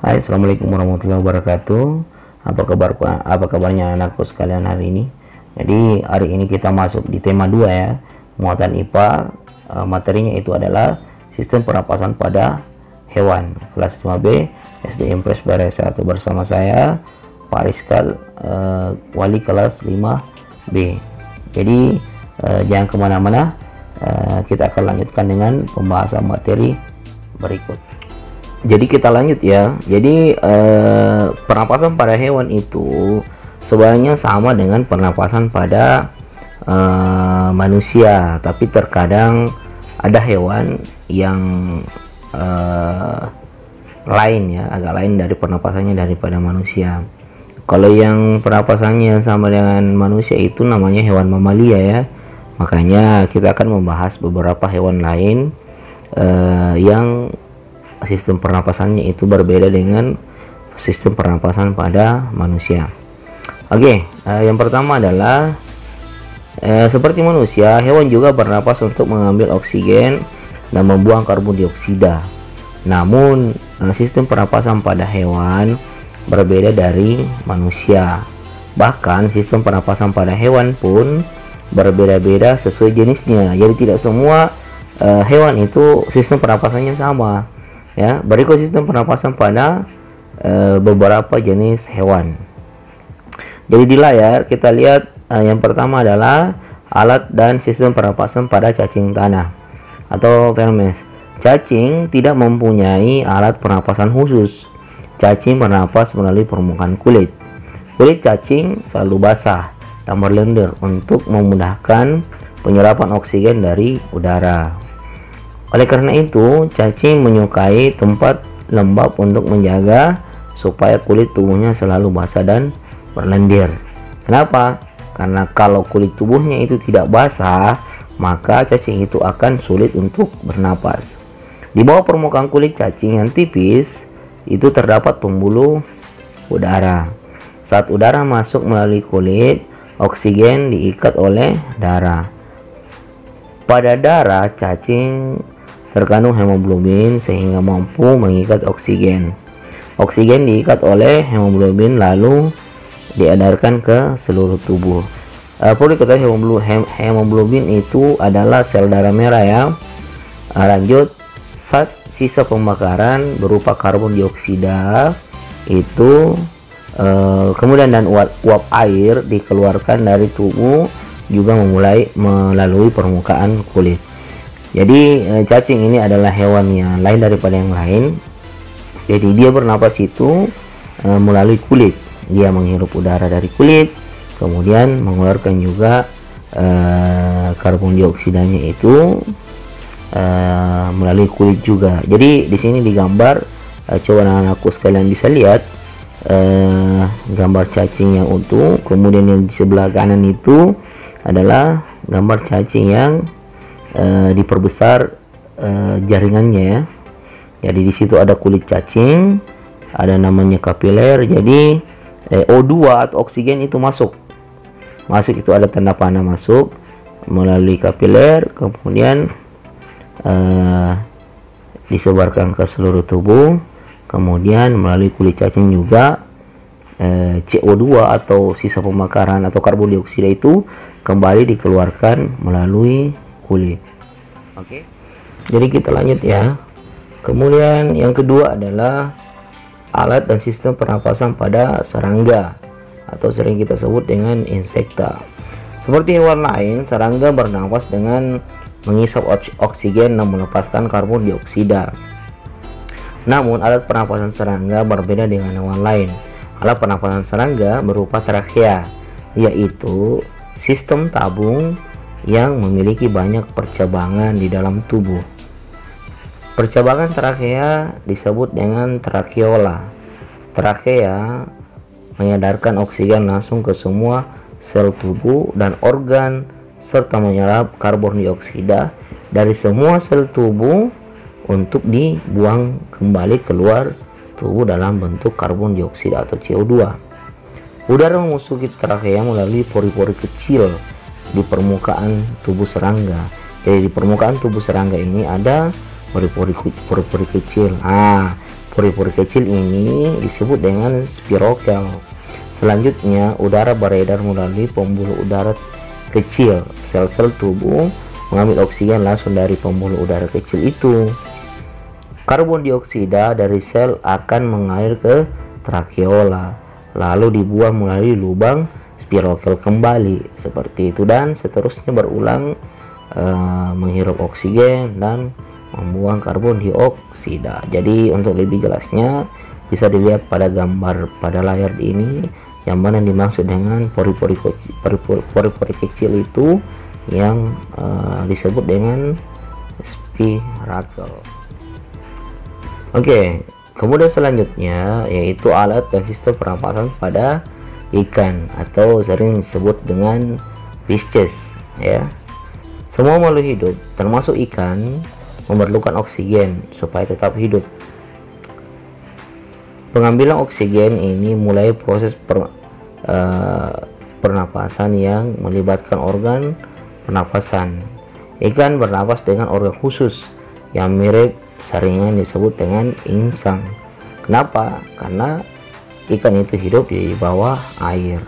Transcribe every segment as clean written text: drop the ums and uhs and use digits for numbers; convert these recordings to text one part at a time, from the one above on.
Hai, assalamualaikum warahmatullahi wabarakatuh. Apa kabarnya anakku sekalian hari ini? Jadi hari ini kita masuk di tema 2 ya, muatan IPA. Materinya itu adalah sistem pernapasan pada hewan, kelas 5B SD Impres Bares 1, bersama saya Pak Rizkal, wali kelas 5B. Jadi jangan kemana-mana, kita akan lanjutkan dengan pembahasan materi berikut. Jadi kita lanjut ya. Jadi pernapasan pada hewan itu sebenarnya sama dengan pernapasan pada manusia, tapi terkadang ada hewan yang lain ya, agak lain dari pernapasannya daripada manusia. Kalau yang pernapasannya sama dengan manusia itu namanya hewan mamalia ya. Makanya kita akan membahas beberapa hewan lain yang sistem pernapasannya itu berbeda dengan sistem pernapasan pada manusia. Oke, yang pertama adalah seperti manusia, hewan juga bernapas untuk mengambil oksigen dan membuang karbon dioksida. Namun sistem pernapasan pada hewan berbeda dari manusia. Bahkan sistem pernapasan pada hewan pun berbeda-beda sesuai jenisnya. Jadi tidak semua hewan itu sistem pernapasannya sama. Ya, berikut sistem pernapasan pada beberapa jenis hewan. Jadi di layar kita lihat yang pertama adalah alat dan sistem pernapasan pada cacing tanah atau vermes. Cacing tidak mempunyai alat pernapasan khusus. Cacing bernapas melalui permukaan kulit. Kulit cacing selalu basah dan berlendir untuk memudahkan penyerapan oksigen dari udara. Oleh karena itu, cacing menyukai tempat lembab untuk menjaga supaya kulit tubuhnya selalu basah dan berlendir. Kenapa? Karena kalau kulit tubuhnya itu tidak basah, maka cacing itu akan sulit untuk bernapas. Di bawah permukaan kulit cacing yang tipis, itu terdapat pembuluh udara. Saat udara masuk melalui kulit, oksigen diikat oleh darah. Pada darah cacing terkandung hemoglobin sehingga mampu mengikat oksigen. Oksigen diikat oleh hemoglobin lalu diedarkan ke seluruh tubuh. Perlu diketahui hemoglobin itu adalah sel darah merah ya. Lanjut, saat sisa pembakaran berupa karbon dioksida itu kemudian dan uap air dikeluarkan dari tubuh juga memulai melalui permukaan kulit. Jadi cacing ini adalah hewan yang lain daripada yang lain. Jadi dia bernapas itu melalui kulit. Dia menghirup udara dari kulit, kemudian mengeluarkan juga karbon dioksidanya itu melalui kulit juga. Jadi di sini digambar, coba anak-anakku sekalian bisa lihat gambar cacing yang utuh. Kemudian yang di sebelah kanan itu adalah gambar cacing yang diperbesar jaringannya ya. Jadi di situ ada kulit cacing, ada namanya kapiler. Jadi O2 atau oksigen itu masuk itu ada tanda panah masuk melalui kapiler, kemudian disebarkan ke seluruh tubuh, kemudian melalui kulit cacing juga CO2 atau sisa pembakaran atau karbon dioksida itu kembali dikeluarkan melalui kulit. Oke. Jadi kita lanjut ya. Kemudian yang kedua adalah alat dan sistem pernapasan pada serangga atau sering kita sebut dengan insekta. Seperti hewan lain, serangga bernapas dengan menghisap oksigen dan melepaskan karbon dioksida. Namun alat pernapasan serangga berbeda dengan hewan lain. Alat pernapasan serangga berupa trakea, yaitu sistem tabung yang memiliki banyak percabangan di dalam tubuh. Percabangan trakea disebut dengan trakeola. Trakea menyedarkan oksigen langsung ke semua sel tubuh dan organ serta menyerap karbon dioksida dari semua sel tubuh untuk dibuang kembali keluar tubuh dalam bentuk karbon dioksida atau CO2. Udara memasuki trakea melalui pori-pori kecil di permukaan tubuh serangga. Jadi di permukaan tubuh serangga ini ada pori-pori kecil. Pori-pori kecil ini disebut dengan spirokel. Selanjutnya, udara beredar melalui pembuluh udara kecil. Sel-sel tubuh mengambil oksigen langsung dari pembuluh udara kecil itu. Karbon dioksida dari sel akan mengalir ke trakeola, lalu dibuang melalui lubang spirokel kembali, seperti itu, dan seterusnya berulang, menghirup oksigen dan membuang karbon dioksida. Jadi untuk lebih jelasnya bisa dilihat pada gambar pada layar ini, yang mana dimaksud dengan pori-pori kecil itu yang disebut dengan spirakel. Oke, kemudian selanjutnya yaitu alat dan sistem pernapasan pada ikan atau sering disebut dengan fishes ya. Semua makhluk hidup termasuk ikan memerlukan oksigen supaya tetap hidup. Pengambilan oksigen ini mulai proses pernapasan yang melibatkan organ pernapasan. Ikan bernapas dengan organ khusus yang mirip seringan disebut dengan insang. Kenapa? Karena ikan itu hidup di bawah air,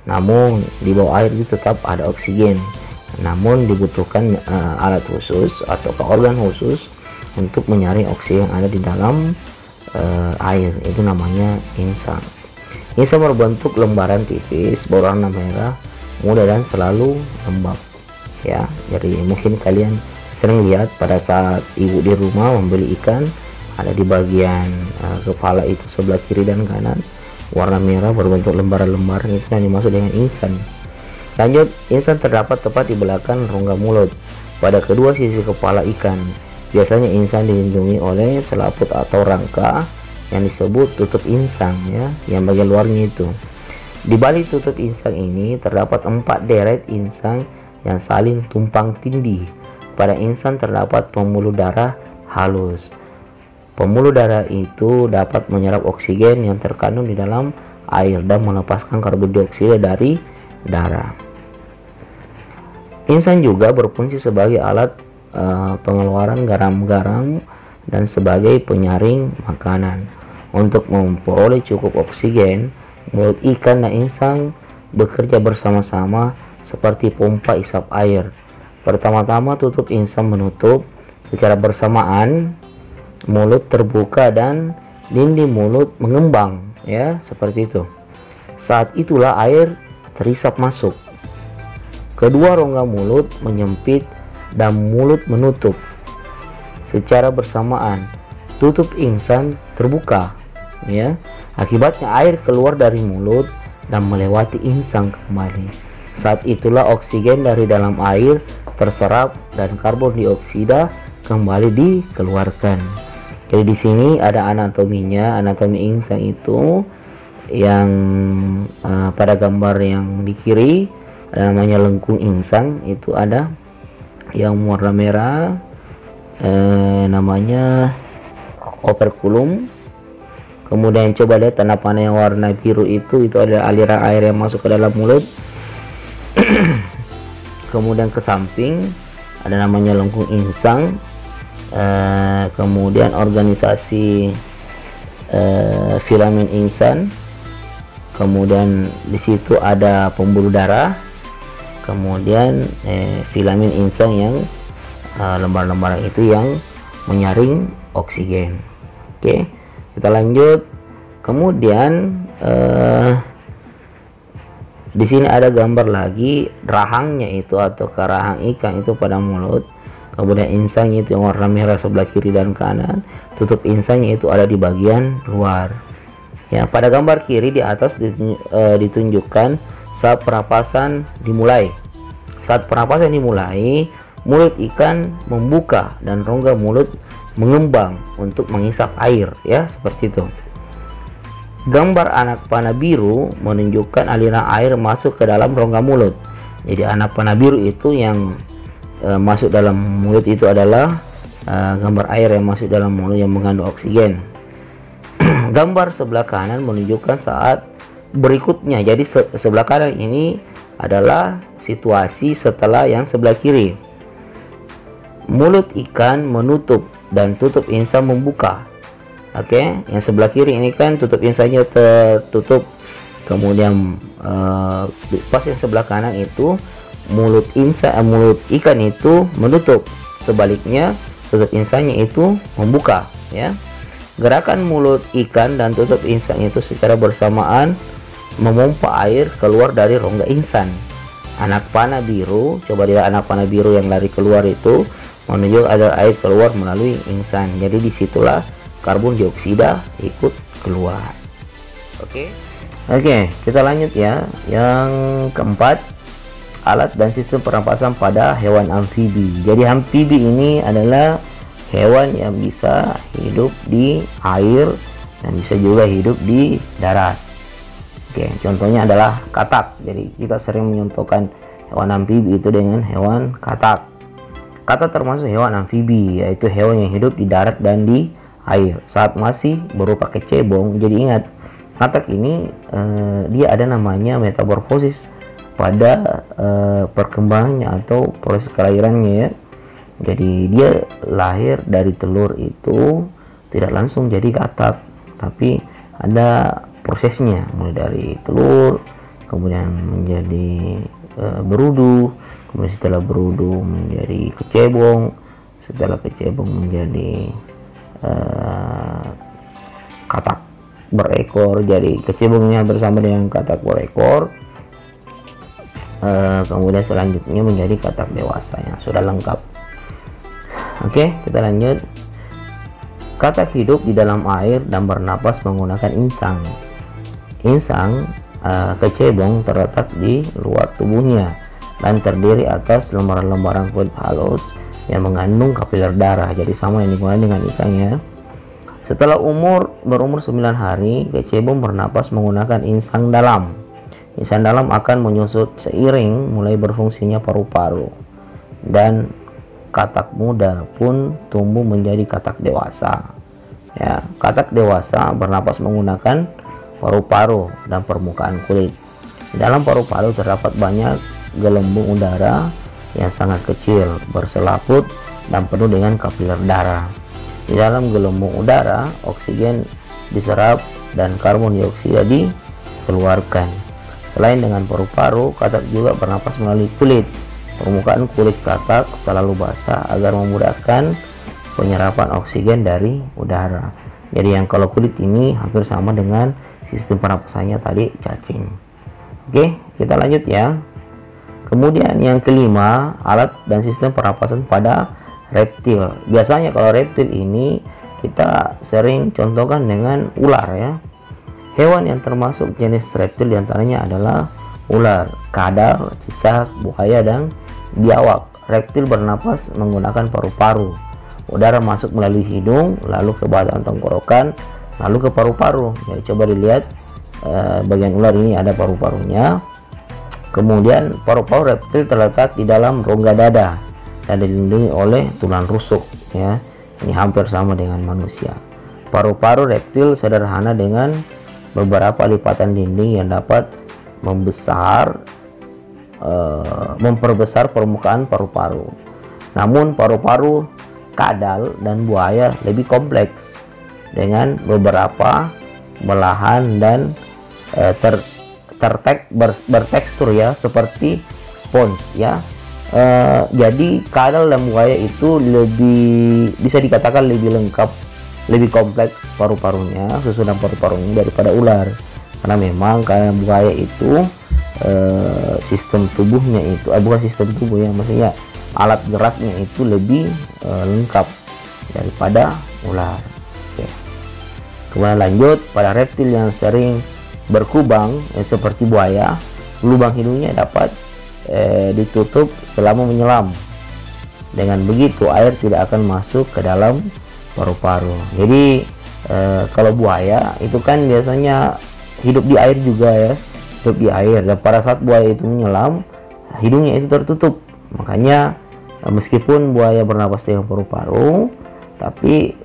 namun di bawah air itu tetap ada oksigen, namun dibutuhkan alat khusus atau organ khusus untuk menyaring oksigen yang ada di dalam air, itu namanya insang. Insang berbentuk lembaran tipis berwarna merah muda dan selalu lembab ya. Jadi mungkin kalian sering lihat pada saat ibu di rumah membeli ikan, ada di bagian kepala itu sebelah kiri dan kanan warna merah berbentuk lembaran-lembaran, itu yang dimaksud dengan insang. Lanjut, insang terdapat tepat di belakang rongga mulut pada kedua sisi kepala ikan. Biasanya insang dilindungi oleh selaput atau rangka yang disebut tutup insang ya, yang bagian luarnya itu. Di balik tutup insang ini terdapat 4 deret insang yang saling tumpang tindih. Pada insang terdapat pembuluh darah halus. Pembuluh darah itu dapat menyerap oksigen yang terkandung di dalam air dan melepaskan karbon dioksida dari darah. Insang juga berfungsi sebagai alat pengeluaran garam-garam dan sebagai penyaring makanan. Untuk memperoleh cukup oksigen, mulut ikan dan insang bekerja bersama-sama seperti pompa isap air. Pertama-tama tutup insang menutup secara bersamaan, mulut terbuka dan dinding mulut mengembang ya, seperti itu. Saat itulah air terisap masuk. Kedua rongga mulut menyempit dan mulut menutup secara bersamaan. Tutup insang terbuka ya. Akibatnya air keluar dari mulut dan melewati insang kembali. Saat itulah oksigen dari dalam air terserap dan karbon dioksida kembali dikeluarkan. Jadi di sini ada anatominya. Anatomi insang itu yang pada gambar yang di kiri ada namanya lengkung insang, itu ada yang warna merah namanya operculum. Kemudian coba lihat tanda panah yang warna biru itu adalah aliran air yang masuk ke dalam mulut. Kemudian ke samping ada namanya lengkung insang. Kemudian organisasi filamen insang. Kemudian di situ ada pembuluh darah. Kemudian filamen insang yang lembar-lembaran itu yang menyaring oksigen. Oke, kita lanjut. Kemudian di sini ada gambar lagi rahangnya itu atau rahang ikan itu pada mulut. Kemudian insangnya itu yang warna merah sebelah kiri dan kanan. Tutup insangnya itu ada di bagian luar. Ya, pada gambar kiri di atas ditunjukkan saat pernapasan dimulai. Saat pernapasan dimulai, mulut ikan membuka dan rongga mulut mengembang untuk mengisap air ya, seperti itu. Gambar anak panah biru menunjukkan aliran air masuk ke dalam rongga mulut. Jadi anak panah biru itu yang masuk dalam mulut itu adalah gambar air yang masuk dalam mulut yang mengandung oksigen. Gambar sebelah kanan menunjukkan saat berikutnya. Jadi sebelah kanan ini adalah situasi setelah yang sebelah kiri. Mulut ikan menutup dan tutup insang membuka. Oke, yang sebelah kiri ini kan tutup insangnya tertutup, kemudian pas yang sebelah kanan itu mulut ikan itu menutup, sebaliknya tutup insangnya itu membuka ya. Gerakan mulut ikan dan tutup insang itu secara bersamaan memompa air keluar dari rongga insang. Anak panah biru, coba lihat anak panah biru yang lari keluar itu menunjuk ada air keluar melalui insang. Jadi disitulah karbon dioksida ikut keluar. Oke, kita lanjut ya. Yang keempat, alat dan sistem pernapasan pada hewan amfibi. Jadi amfibi ini adalah hewan yang bisa hidup di air dan bisa juga hidup di darat. Oke, contohnya adalah katak. Jadi kita sering menyontohkan hewan amfibi itu dengan hewan katak. Katak termasuk hewan amfibi, yaitu hewan yang hidup di darat dan di air saat masih berupa kecebong. Jadi ingat, katak ini dia ada namanya metamorfosis pada perkembangannya atau proses kelahirannya ya. Jadi dia lahir dari telur itu tidak langsung jadi katak, tapi ada prosesnya, mulai dari telur kemudian menjadi berudu, kemudian setelah berudu menjadi kecebong, setelah kecebong menjadi katak berekor. Jadi kecebongnya bersama dengan katak berekor, kemudian selanjutnya menjadi katak dewasa yang sudah lengkap. Oke, kita lanjut. Katak hidup di dalam air dan bernapas menggunakan insang. Insang kecebong terletak di luar tubuhnya dan terdiri atas lembaran-lembaran kulit halus yang mengandung kapiler darah. Jadi sama yang digunakan dengan insangnya. Setelah berumur 9 hari, kecebong bernapas menggunakan insang dalam. Insang dalam akan menyusut seiring mulai berfungsinya paru-paru, dan katak muda pun tumbuh menjadi katak dewasa. Ya, katak dewasa bernapas menggunakan paru-paru dan permukaan kulit. Di dalam paru-paru terdapat banyak gelembung udara yang sangat kecil, berselaput dan penuh dengan kapiler darah. Di dalam gelembung udara, oksigen diserap dan karbon dioksida dikeluarkan. Selain dengan paru-paru, katak juga bernapas melalui kulit. Permukaan kulit katak selalu basah agar memudahkan penyerapan oksigen dari udara. Jadi yang kalau kulit ini hampir sama dengan sistem pernapasannya tadi cacing. Oke, kita lanjut ya. Kemudian yang kelima, alat dan sistem pernapasan pada reptil. Biasanya kalau reptil ini kita sering contohkan dengan ular ya. Hewan yang termasuk jenis reptil diantaranya adalah ular, kadal, cicak, buaya, dan biawak. Reptil bernapas menggunakan paru-paru. Udara masuk melalui hidung, lalu ke batang tenggorokan, lalu ke paru-paru. Jadi coba dilihat bagian ular ini ada paru-parunya. Kemudian paru-paru reptil terletak di dalam rongga dada dan dilindungi oleh tulang rusuk ya. Ini hampir sama dengan manusia. Paru-paru reptil sederhana dengan beberapa lipatan dinding yang dapat memperbesar permukaan paru-paru. Namun paru-paru kadal dan buaya lebih kompleks dengan beberapa belahan dan bertekstur ya, seperti spons ya. Jadi kadal dan buaya itu lebih bisa dikatakan lebih lengkap, lebih kompleks paru-parunya, susunan paru-parunya daripada ular. Karena memang karena buaya itu sistem tubuhnya itu bukan sistem tubuh ya, maksudnya alat geraknya itu lebih lengkap daripada ular. Oke. Kemudian lanjut pada reptil yang sering berkubang seperti buaya, lubang hidungnya dapat ditutup selama menyelam. Dengan begitu air tidak akan masuk ke dalam paru-paru. Jadi kalau buaya itu kan biasanya hidup di air juga ya, hidup di air, dan pada saat buaya itu menyelam hidungnya itu tertutup. Makanya meskipun buaya bernapas dengan paru-paru tapi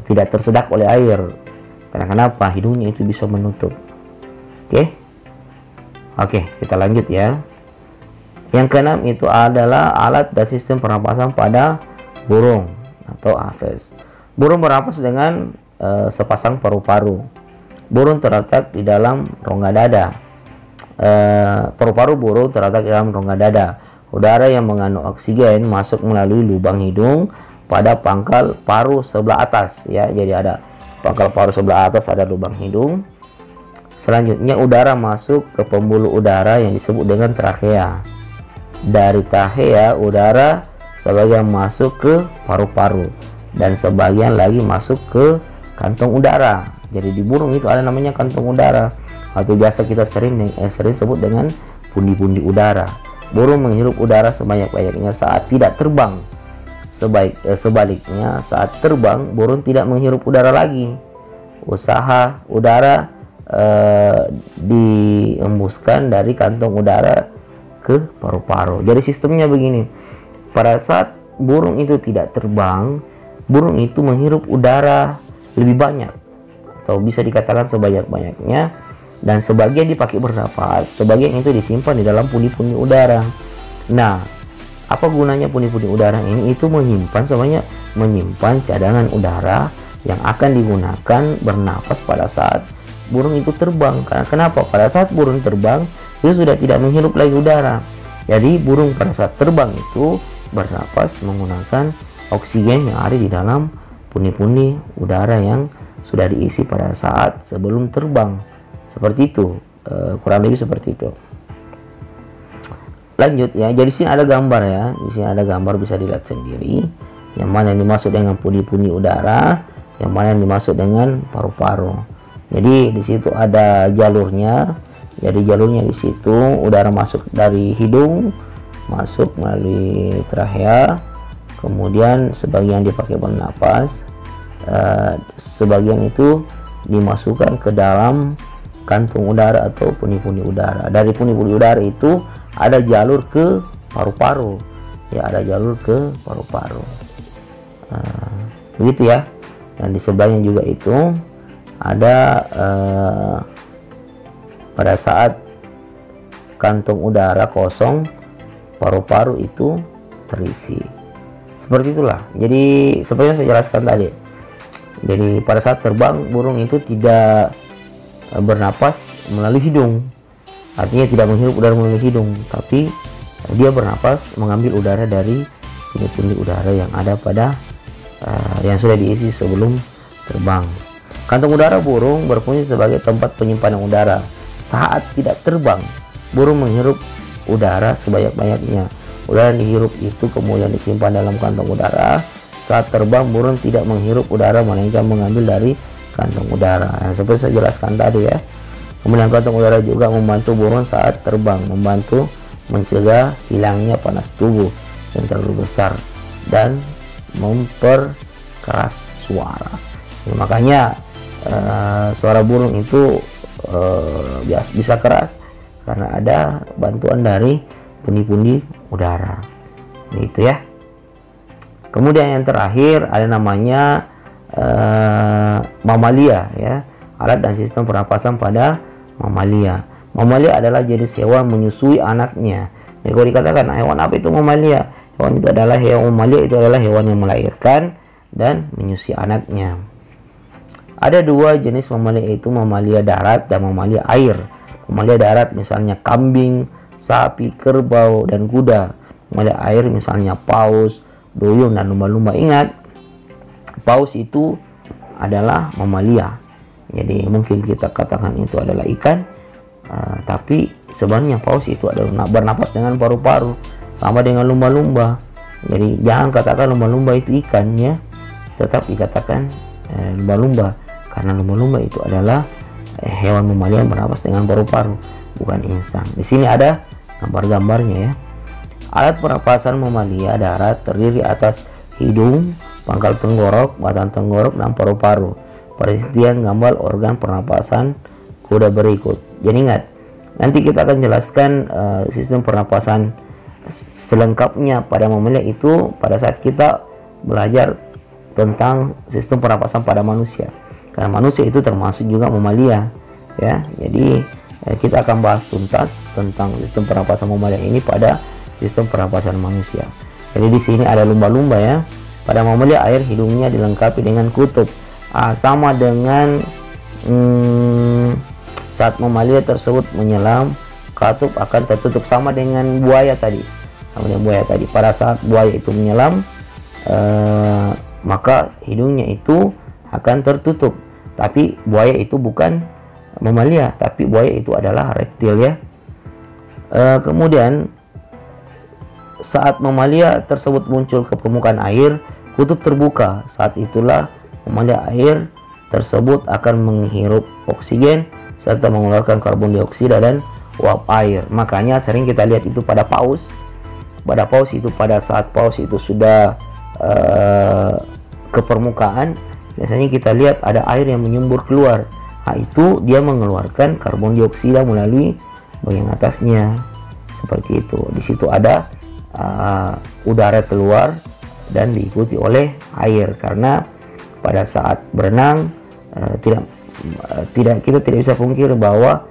tidak tersedak oleh air. Karena kenapa? Hidungnya itu bisa menutup. Oke, kita lanjut ya. Yang keenam itu adalah alat dan sistem pernapasan pada burung atau aves. Burung bernapas dengan sepasang paru-paru. Burung terletak di dalam rongga dada. Paru-paru burung terletak di dalam rongga dada. Udara yang mengandung oksigen masuk melalui lubang hidung pada pangkal paru sebelah atas, ya. Jadi ada pangkal paru sebelah atas, ada lubang hidung. Selanjutnya udara masuk ke pembuluh udara yang disebut dengan trachea. Dari trachea udara sebagian masuk ke paru-paru dan sebagian lagi masuk ke kantong udara. Jadi di burung itu ada namanya kantong udara, atau biasa kita sering sebut dengan pundi-pundi udara. Burung menghirup udara sebanyak-banyaknya saat tidak terbang. Sebaliknya saat terbang burung tidak menghirup udara lagi. Usaha udara diembuskan dari kantong udara ke paru-paru. Jadi sistemnya begini. Pada saat burung itu tidak terbang, burung itu menghirup udara lebih banyak, atau bisa dikatakan sebanyak-banyaknya, dan sebagian dipakai bernapas, sebagian itu disimpan di dalam pundi-pundi udara. Nah, apa gunanya pundi-pundi udara ini? Itu menyimpan cadangan udara yang akan digunakan bernapas pada saat burung itu terbang. Karena kenapa? Pada saat burung terbang itu sudah tidak menghirup lagi udara. Jadi burung pada saat terbang itu bernapas menggunakan oksigen yang ada di dalam pundi-pundi udara yang sudah diisi pada saat sebelum terbang. Seperti itu, kurang lebih seperti itu. Lanjut ya. Jadi sini ada gambar ya. Di sini ada gambar, bisa dilihat sendiri. Yang mana yang dimaksud dengan pundi-pundi udara, yang mana yang dimaksud dengan paru-paru. Jadi di situ ada jalurnya. Jadi jalurnya di situ udara masuk dari hidung, masuk melalui trachea, kemudian sebagian dipakai bernapas, sebagian itu dimasukkan ke dalam kantung udara atau pundi-pundi udara. Dari pundi-pundi udara itu ada jalur ke paru-paru, ya, ada jalur ke paru-paru. Begitu ya. Dan di sebelahnya juga itu ada pada saat kantong udara kosong, paru-paru itu terisi. Seperti itulah. Jadi seperti yang saya jelaskan tadi. Jadi pada saat terbang burung itu tidak bernapas melalui hidung. Artinya tidak menghirup udara melalui hidung, tapi dia bernapas mengambil udara dari pundi-pundi udara yang ada pada yang sudah diisi sebelum terbang. Kantong udara burung berfungsi sebagai tempat penyimpanan udara. Saat tidak terbang, burung menghirup udara sebanyak-banyaknya. Udara yang dihirup itu kemudian disimpan dalam kantong udara. Saat terbang, burung tidak menghirup udara, melainkan mengambil dari kantong udara. Nah, seperti saya jelaskan tadi ya. Kemudian kantong udara juga membantu burung saat terbang, membantu mencegah hilangnya panas tubuh yang terlalu besar dan memperkeras suara. Ya, makanya suara burung itu bisa keras karena ada bantuan dari pundi-pundi udara, gitu ya. Kemudian yang terakhir ada namanya mamalia ya, alat dan sistem pernapasan pada mamalia. Mamalia adalah jenis hewan menyusui anaknya. Jadi kalau dikatakan hewan apa itu mamalia, hewan itu adalah mamalia itu adalah hewan yang melahirkan dan menyusui anaknya. Ada dua jenis mamalia, yaitu mamalia darat dan mamalia air. Mamalia darat misalnya kambing, sapi, kerbau, dan kuda. Mamalia air misalnya paus, duyung, dan lumba-lumba. Ingat, paus itu adalah mamalia. Jadi mungkin kita katakan itu adalah ikan, tapi sebenarnya paus itu adalah bernapas dengan paru-paru, sama dengan lumba-lumba. Jadi jangan katakan lumba-lumba itu ikan ya, tetap dikatakan lumba-lumba. Karena lumba-lumba itu adalah hewan mamalia yang bernapas dengan paru-paru, bukan insan. Di sini ada gambar-gambarnya ya. Alat pernapasan mamalia darat terdiri atas hidung, pangkal tenggorok, batang tenggorok, dan paru-paru. Perhatian gambar organ pernapasan kuda berikut. Jadi ingat, nanti kita akan jelaskan sistem pernapasan selengkapnya pada mamalia itu pada saat kita belajar tentang sistem pernapasan pada manusia. Karena manusia itu termasuk juga mamalia ya. Jadi kita akan bahas tuntas tentang sistem pernapasan mamalia ini pada sistem pernapasan manusia. Jadi di sini ada lumba-lumba ya. Pada mamalia air hidungnya dilengkapi dengan kutub sama dengan saat mamalia tersebut menyelam, katup akan tertutup, sama dengan buaya tadi. Pada saat buaya itu menyelam, maka hidungnya itu akan tertutup. Tapi buaya itu bukan mamalia, tapi buaya itu adalah reptil ya. Kemudian saat mamalia tersebut muncul ke permukaan air, kutub terbuka. Saat itulah mamalia air tersebut akan menghirup oksigen serta mengeluarkan karbon dioksida dan uap air. Makanya sering kita lihat itu pada paus. Pada saat paus itu sudah ke permukaan, biasanya kita lihat ada air yang menyembur keluar. Nah, itu dia mengeluarkan karbon dioksida melalui bagian atasnya, seperti itu. Di situ ada udara keluar dan diikuti oleh air, karena pada saat berenang kita tidak bisa pungkiri bahwa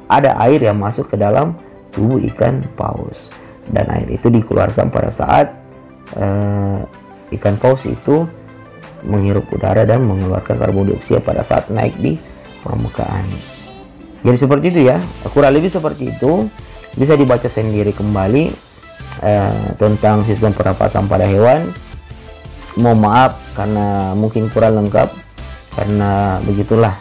ada air yang masuk ke dalam tubuh ikan paus, dan air itu dikeluarkan pada saat ikan paus itu menghirup udara dan mengeluarkan karbon dioksida pada saat naik di permukaan. Jadi seperti itu ya, kurang lebih seperti itu. Bisa dibaca sendiri kembali tentang sistem pernapasan pada hewan. Mohon maaf karena mungkin kurang lengkap, karena begitulah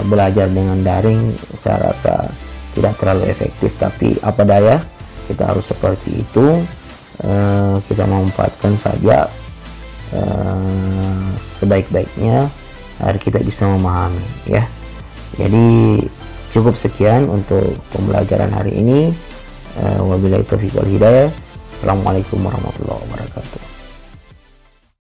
belajar dengan daring saya rasa tidak terlalu efektif, tapi apa daya, kita harus seperti itu. Kita memanfaatkan saja sebaik-baiknya agar kita bisa memahami ya. Jadi cukup sekian untuk pembelajaran hari ini. Wabillahi taufiq wal hidayah. Assalamualaikum warahmatullahi wabarakatuh.